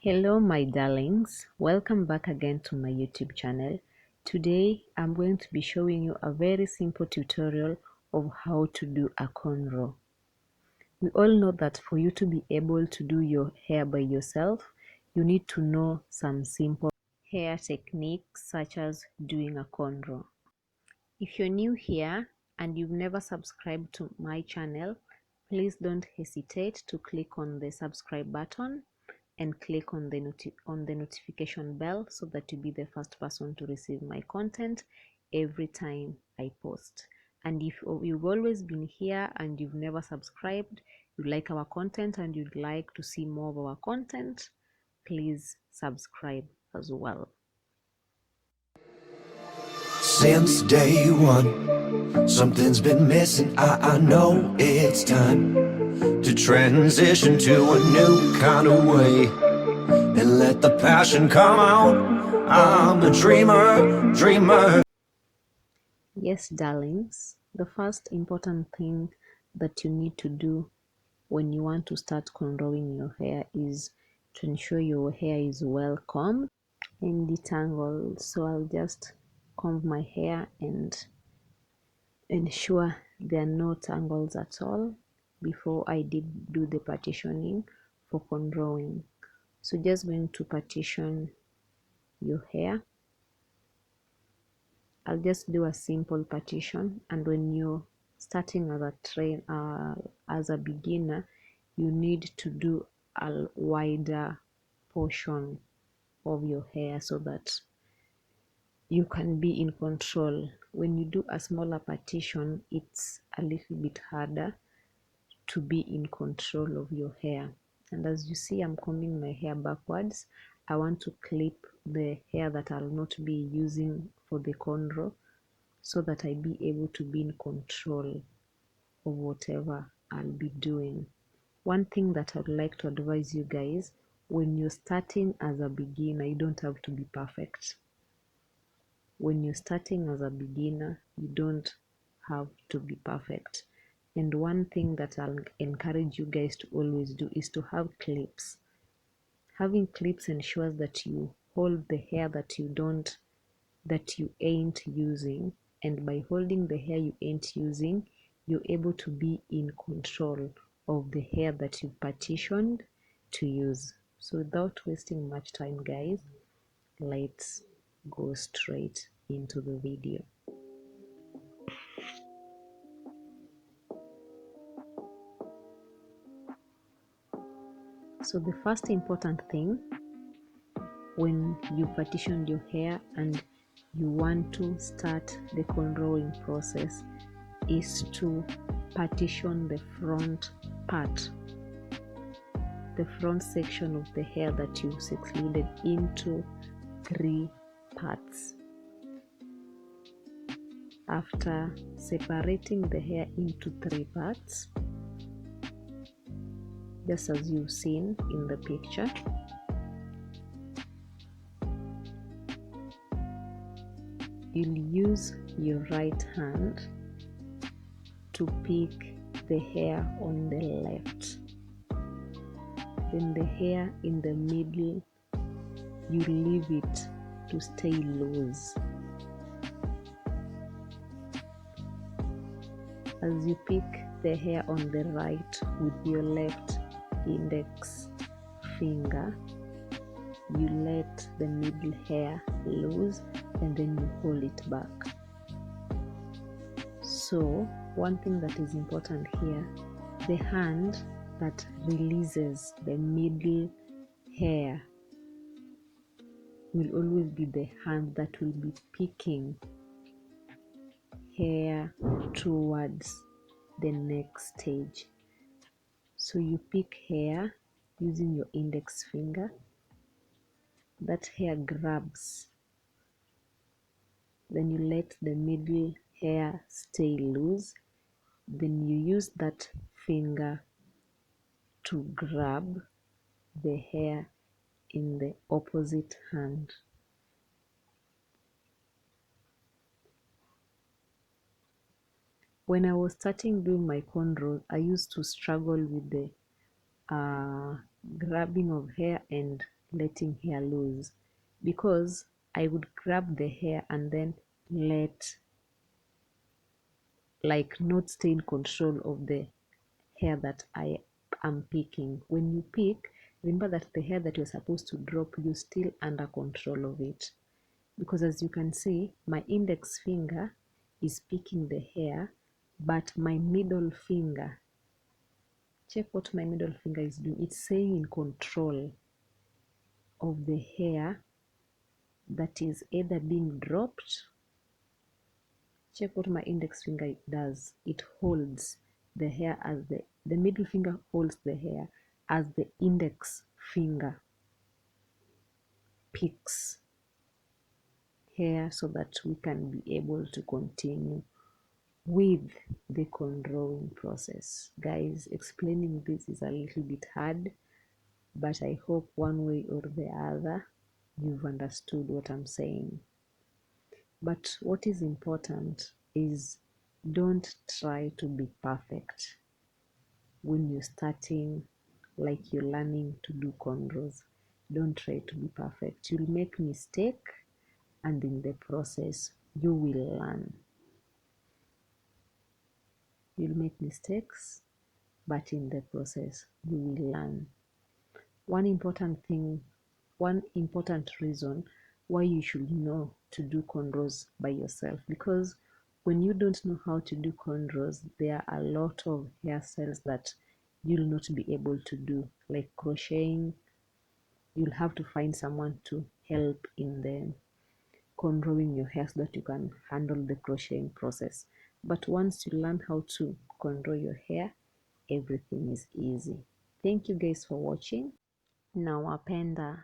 Hello my darlings, welcome back again to my YouTube channel. Today I'm going to be showing you a very simple tutorial of how to do a cornrow. We all know that for you to be able to do your hair by yourself, you need to know some simple hair techniques such as doing a cornrow. If you're new here and you've never subscribed to my channel, please don't hesitate to click on the subscribe button and click on the notification bell so that you'll be the first person to receive my content every time I post. And if you've always been here and you've never subscribed, you like our content and you'd like to see more of our content, please subscribe as well. Since day one, something's been missing. I know it's time to transition to a new kind of way and let the passion come out. I'm a dreamer. Yes, darlings, the first important thing that you need to do when you want to start cornrowing your hair is to ensure your hair is well combed and detangled. So I'll just comb my hair and ensure there are no tangles at all before I do the partitioning for cornrowing. So just going to partition your hair. I'll just do a simple partition, and when you're starting as a beginner, you need to do a wider portion of your hair so that you can be in control. When you do a smaller partition, it's a little bit harder to be in control of your hair. And as you see, I'm combing my hair backwards. I want to clip the hair that I'll not be using for the cornrow so that I be able to be in control of whatever I'll be doing. One thing that I'd like to advise you guys, when you're starting as a beginner, you don't have to be perfect. When you're starting as a beginner, you don't have to be perfect. And one thing that I'll encourage you guys to always do is to have clips. Having clips ensures that you hold the hair that you ain't using, and by holding the hair you ain't using, you're able to be in control of the hair that you've partitioned to use. So without wasting much time, guys, let's go straight into the video. So the first important thing when you partitioned your hair and you want to start the cornrowing process is to partition the front part, the front section of the hair that you secluded, into 3 parts. After separating the hair into 3 parts, just as you've seen in the picture, you'll use your right hand to pick the hair on the left. Then the hair in the middle, you leave it to stay loose. As you pick the hair on the right with your left index finger, you let the middle hair loose and then you pull it back. So one thing that is important here, the hand that releases the middle hair will always be the hand that will be picking hair towards the next stage. So you pick hair using your index finger, that hair grabs, then you let the middle hair stay loose, then you use that finger to grab the hair in the opposite hand. When I was starting doing my cornrows, I used to struggle with the grabbing of hair and letting hair loose, because I would grab the hair and then let, like, not stay in control of the hair that I am picking. When you pick, remember that the hair that you're supposed to drop, you're still under control of it. Because as you can see, my index finger is picking the hair, but my middle finger, check what my middle finger is doing. It's staying in control of the hair that is either being dropped. Check what my index finger does. It holds the hair as the middle finger holds the hair as the index finger picks hair, so that we can be able to continue with the cornrowing process. Guys, explaining this is a little bit hard, but I hope one way or the other you've understood what I'm saying. But what is important is, don't try to be perfect when you're starting, like you're learning to do cornrows. Don't try to be perfect. You'll make mistake, and in the process you will learn. You'll make mistakes, but in the process you will learn. One important thing, one important reason why you should know to do cornrows by yourself, because when you don't know how to do cornrows, there are a lot of hairstyles that you'll not be able to do, like crocheting. You'll have to find someone to help in the cornrowing your hair, so that you can handle the crocheting process. But once you learn how to cornrow your hair, everything is easy. Thank you guys for watching. Nawapenda.